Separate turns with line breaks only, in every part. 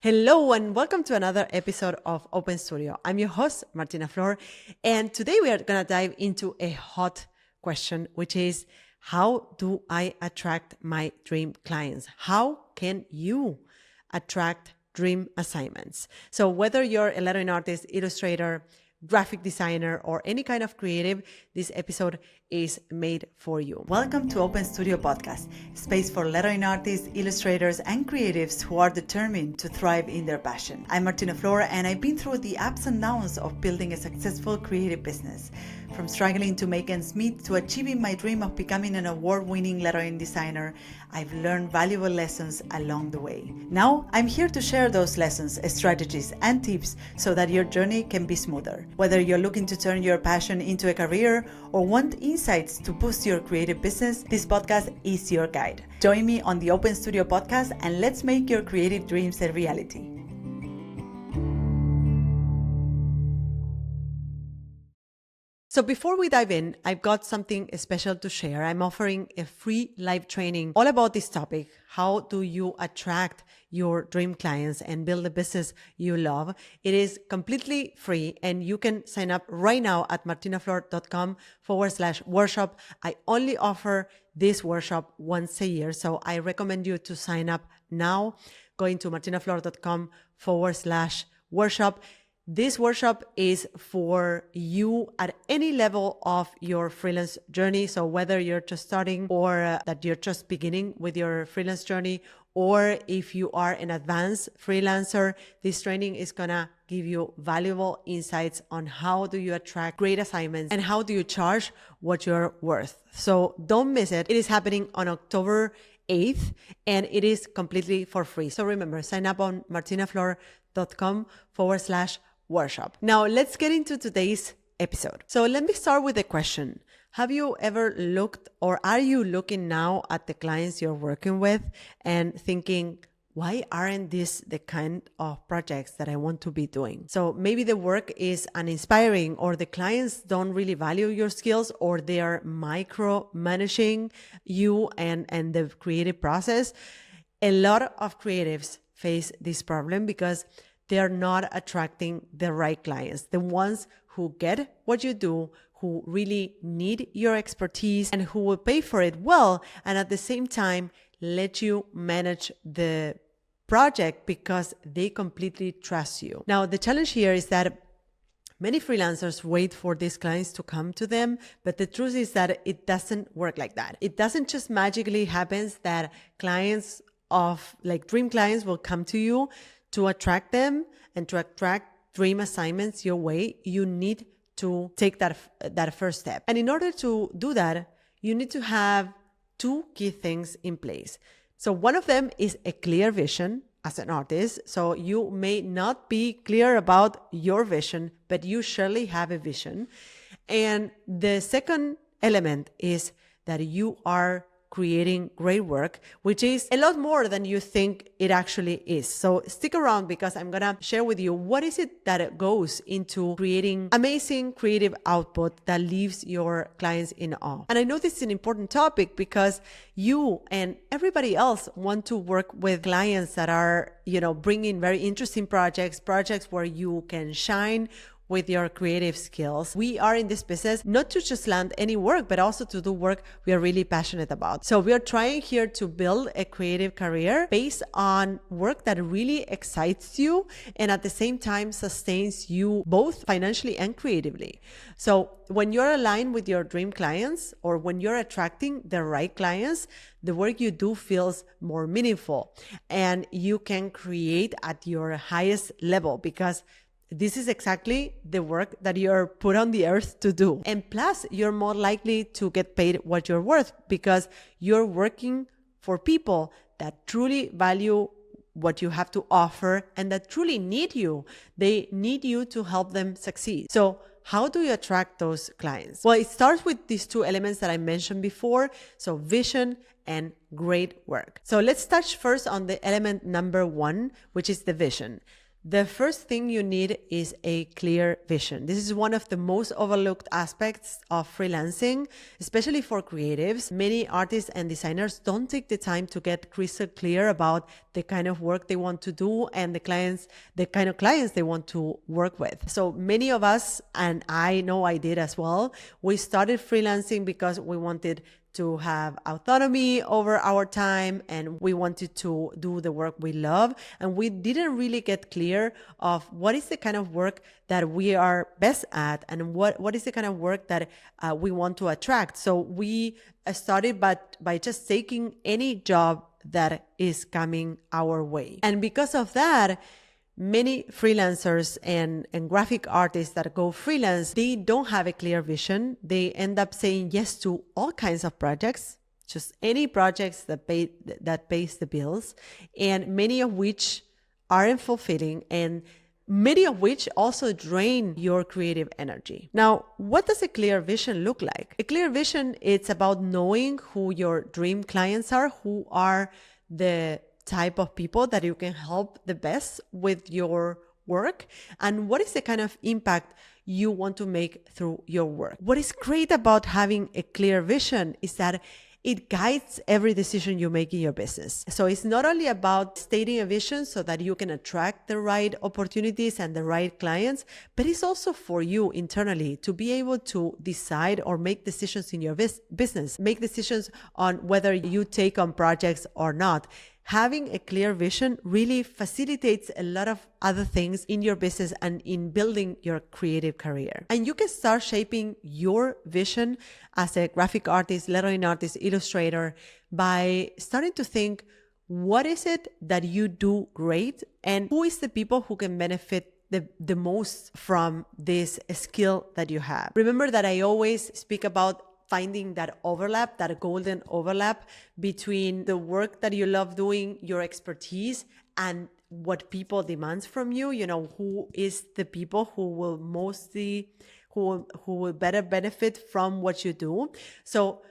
Hello and welcome to another episode of Open Studio. I'm your host, Martina Flor, and today we are going to dive into a hot question, which is how do I attract my dream clients? How can you attract dream assignments? So whether you're a lettering artist, illustrator, graphic designer, or any kind of creative, this episode is made for you. Welcome to Open Studio Podcast, space for lettering artists, illustrators, and creatives who are determined to thrive in their passion. I'm Martina Flor, and I've been through the ups and downs of building a successful creative business. From struggling to make ends meet to achieving my dream of becoming an award-winning lettering designer, I've learned valuable lessons along the way. Now, I'm here to share those lessons, strategies, and tips so that your journey can be smoother. Whether you're looking to turn your passion into a career or want insights to boost your creative business, this podcast is your guide. Join me on the Open Studio Podcast and let's make your creative dreams a reality. So before we dive in, I've got something special to share. I'm offering a free live training all about this topic. How do you attract your dream clients and build a business you love? It is completely free and you can sign up right now at martinaflor.com/workshop. I only offer this workshop once a year, so I recommend you to sign up now, going to martinaflor.com/workshop. This workshop is for you at any level of your freelance journey. So whether you're just starting or that you're just beginning with your freelance journey, or if you are an advanced freelancer, this training is going to give you valuable insights on how do you attract great assignments and how do you charge what you're worth. So don't miss it. It is happening on October 8th and it is completely for free. So remember, sign up on martinaflor.com/workshop. Now let's get into today's episode. So let me start with a question. Have you ever looked or are you looking now at the clients you're working with and thinking, why aren't these the kind of projects that I want to be doing? So maybe the work is uninspiring or the clients don't really value your skills or they are micromanaging you and the creative process. A lot of creatives face this problem because they are not attracting the right clients, the ones who get what you do, who really need your expertise and who will pay for it well, and at the same time, let you manage the project because they completely trust you. Now, the challenge here is that many freelancers wait for these clients to come to them, but the truth is that it doesn't work like that. It doesn't just magically happen that clients of dream clients will come to you. To attract them and to attract dream assignments your way, you need to take that first step. And in order to do that, you need to have two key things in place. So one of them is a clear vision as an artist. So you may not be clear about your vision, but you surely have a vision. And the second element is that you are creating great work, which is a lot more than you think it actually is. So stick around because I'm going to share with you what is it that goes into creating amazing creative output that leaves your clients in awe. And I know this is an important topic because you and everybody else want to work with clients that are, bringing very interesting projects where you can shine with your creative skills. We are in this business not to just land any work, but also to do work we are really passionate about. So we are trying here to build a creative career based on work that really excites you and at the same time sustains you both financially and creatively. So when you're aligned with your dream clients or when you're attracting the right clients, the work you do feels more meaningful and you can create at your highest level because this is exactly the work that you're put on the earth to do. And plus, you're more likely to get paid what you're worth because you're working for people that truly value what you have to offer and that truly need you. They need you to help them succeed. So how do you attract those clients? Well, it starts with these two elements that I mentioned before. So vision and great work. So let's touch first on the element number one, which is the vision. The first thing you need is a clear vision. This is one of the most overlooked aspects of freelancing, especially for creatives. Many artists and designers don't take the time to get crystal clear about the kind of work they want to do and the kind of clients they want to work with. So many of us, and I know I did as well, we started freelancing because we wanted to have autonomy over our time and we wanted to do the work we love, and we didn't really get clear of what is the kind of work that we are best at and what is the kind of work that we want to attract. So we started by just taking any job that is coming our way. And because of that, many freelancers and graphic artists that go freelance, they don't have a clear vision. They end up saying yes to all kinds of projects, just any projects that pays the bills, and many of which aren't fulfilling and many of which also drain your creative energy. Now, what does a clear vision look like? A clear vision, it's about knowing who your dream clients are, who are the type of people that you can help the best with your work, and what is the kind of impact you want to make through your work. What is great about having a clear vision is that it guides every decision you make in your business. So it's not only about stating a vision so that you can attract the right opportunities and the right clients, but it's also for you internally to be able to decide or make decisions in your business, make decisions on whether you take on projects or not. Having a clear vision really facilitates a lot of other things in your business and in building your creative career. And you can start shaping your vision as a graphic artist, lettering artist, illustrator by starting to think, what is it that you do great and who is the people who can benefit the most from this skill that you have. Remember that I always speak about finding that overlap, that golden overlap between the work that you love doing, your expertise, and what people demands from you. You know, who is the people who will who will better benefit from what you do. So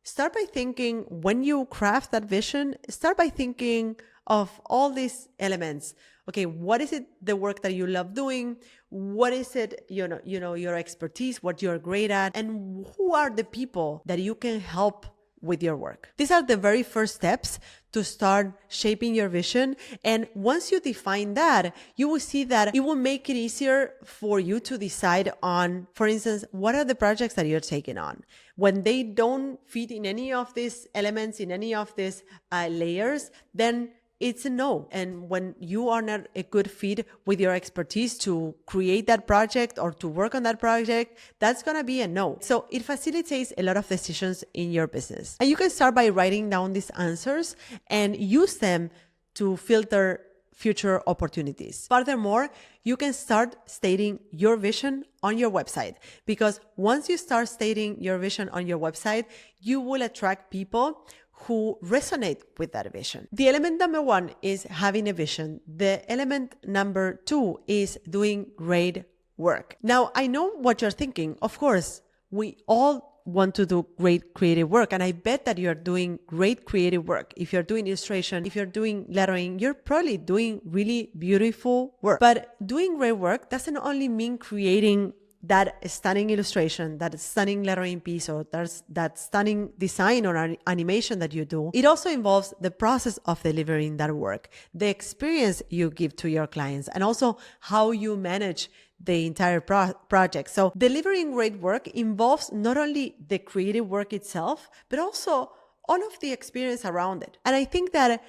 start by thinking, when you craft that vision, start by thinking of all these elements. Okay, what is it, the work that you love doing? What is it, your expertise, what you're great at, and who are the people that you can help with your work? These are the very first steps to start shaping your vision. And once you define that, you will see that it will make it easier for you to decide on, for instance, what are the projects that you're taking on. When they don't fit in any of these elements, in any of these layers, then it's a no. And when you are not a good fit with your expertise to create that project or to work on that project, that's going to be a no. So it facilitates a lot of decisions in your business. And you can start by writing down these answers and use them to filter future opportunities. Furthermore, you can start stating your vision on your website, because once you start stating your vision on your website, you will attract people who resonate with that vision. The element number one is having a vision. The element number two is doing great work. Now, I know what you're thinking. Of course, we all want to do great creative work, and I bet that you're doing great creative work. If you're doing illustration, if you're doing lettering, you're probably doing really beautiful work. But doing great work doesn't only mean creating that stunning illustration, that stunning lettering piece, or that stunning design or animation that you do. It also involves the process of delivering that work, the experience you give to your clients, and also how you manage the entire project. So delivering great work involves not only the creative work itself, but also all of the experience around it. And I think that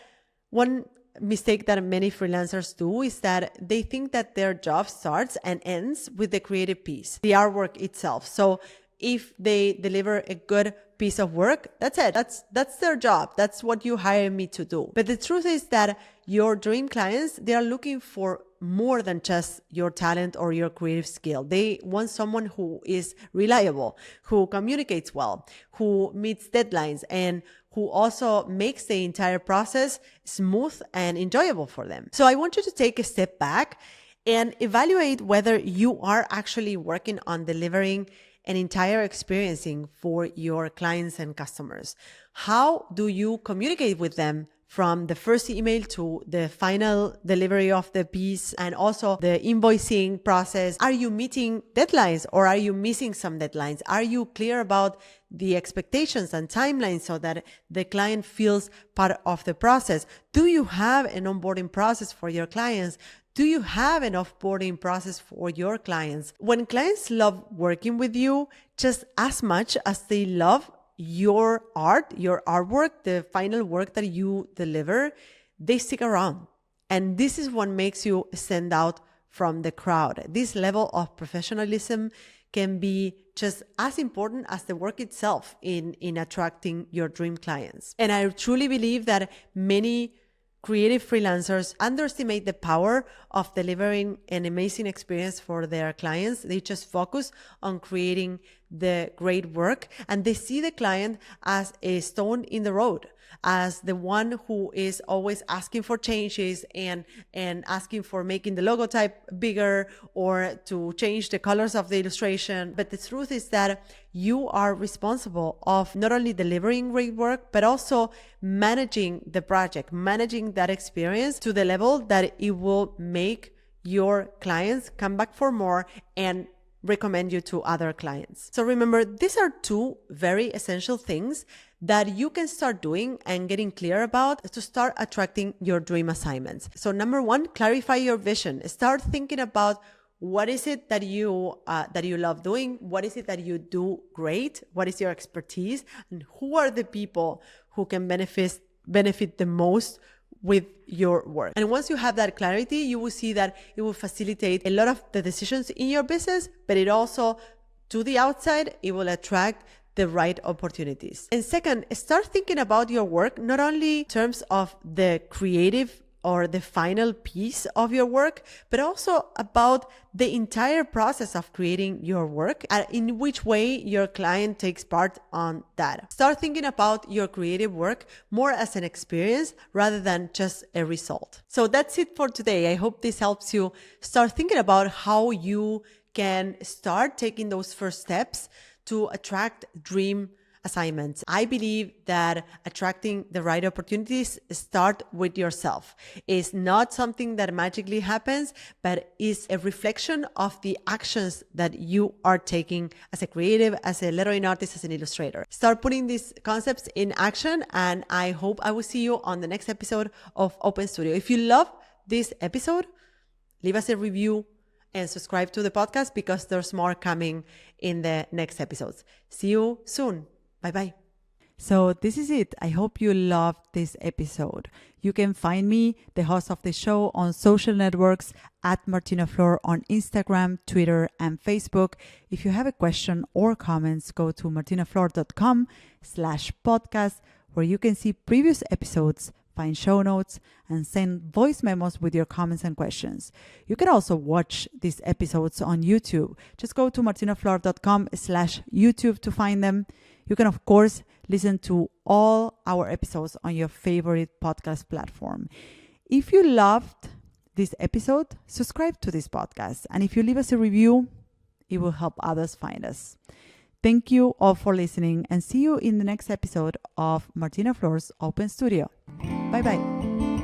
one mistake that many freelancers do is that they think that their job starts and ends with the creative piece, the artwork itself. So if they deliver a good piece of work, that's it. That's their job. That's what you hire me to do. But the truth is that your dream clients, they are looking for more than just your talent or your creative skill. They want someone who is reliable, who communicates well, who meets deadlines, and who also makes the entire process smooth and enjoyable for them. So I want you to take a step back and evaluate whether you are actually working on delivering an entire experiencing for your clients and customers. How do you communicate with them from the first email to the final delivery of the piece, and also the invoicing process. Are you meeting deadlines or are you missing some deadlines? Are you clear about the expectations and timelines so that the client feels part of the process? Do you have an onboarding process for your clients? Do you have an offboarding process for your clients? When clients love working with you just as much as they love your art, your artwork, the final work that you deliver, they stick around. And this is what makes you stand out from the crowd. This level of professionalism can be just as important as the work itself in attracting your dream clients. And I truly believe that many creative freelancers underestimate the power of delivering an amazing experience for their clients. They just focus on creating the great work, and they see the client as a stone in the road, as the one who is always asking for changes and asking for making the logotype bigger or to change the colors of the illustration. But the truth is that you are responsible of not only delivering great work, but also managing the project, managing that experience to the level that it will make your clients come back for more and recommend you to other clients. So remember, these are two very essential things that you can start doing and getting clear about to start attracting your dream assignments. So number one, clarify your vision. Start thinking about what is it that you love doing? What is it that you do great? What is your expertise? And who are the people who can benefit the most with your work? And once you have that clarity, you will see that it will facilitate a lot of the decisions in your business, but it also, to the outside, it will attract the right opportunities. And second, start thinking about your work, not only in terms of the creative or the final piece of your work, but also about the entire process of creating your work and in which way your client takes part on that. Start thinking about your creative work more as an experience rather than just a result. So that's it for today. I hope this helps you start thinking about how you can start taking those first steps to attract dream assignments. I believe that attracting the right opportunities start with yourself. It's not something that magically happens, but is a reflection of the actions that you are taking as a creative, as a lettering artist, as an illustrator. Start putting these concepts in action, and I hope I will see you on the next episode of Open Studio. If you love this episode, leave us a review and subscribe to the podcast because there's more coming in the next episodes. See you soon. Bye-bye. So this is it. I hope you loved this episode. You can find me, the host of the show, on social networks at Martina Flor on Instagram, Twitter, and Facebook. If you have a question or comments, go to martinaflor.com/podcast, where you can see previous episodes, find show notes, and send voice memos with your comments and questions. You can also watch these episodes on YouTube. Just go to martinaflor.com/YouTube to find them. You can, of course, listen to all our episodes on your favorite podcast platform. If you loved this episode, subscribe to this podcast. And if you leave us a review, it will help others find us. Thank you all for listening, and see you in the next episode of Martina Flor's Open Studio. Bye-bye.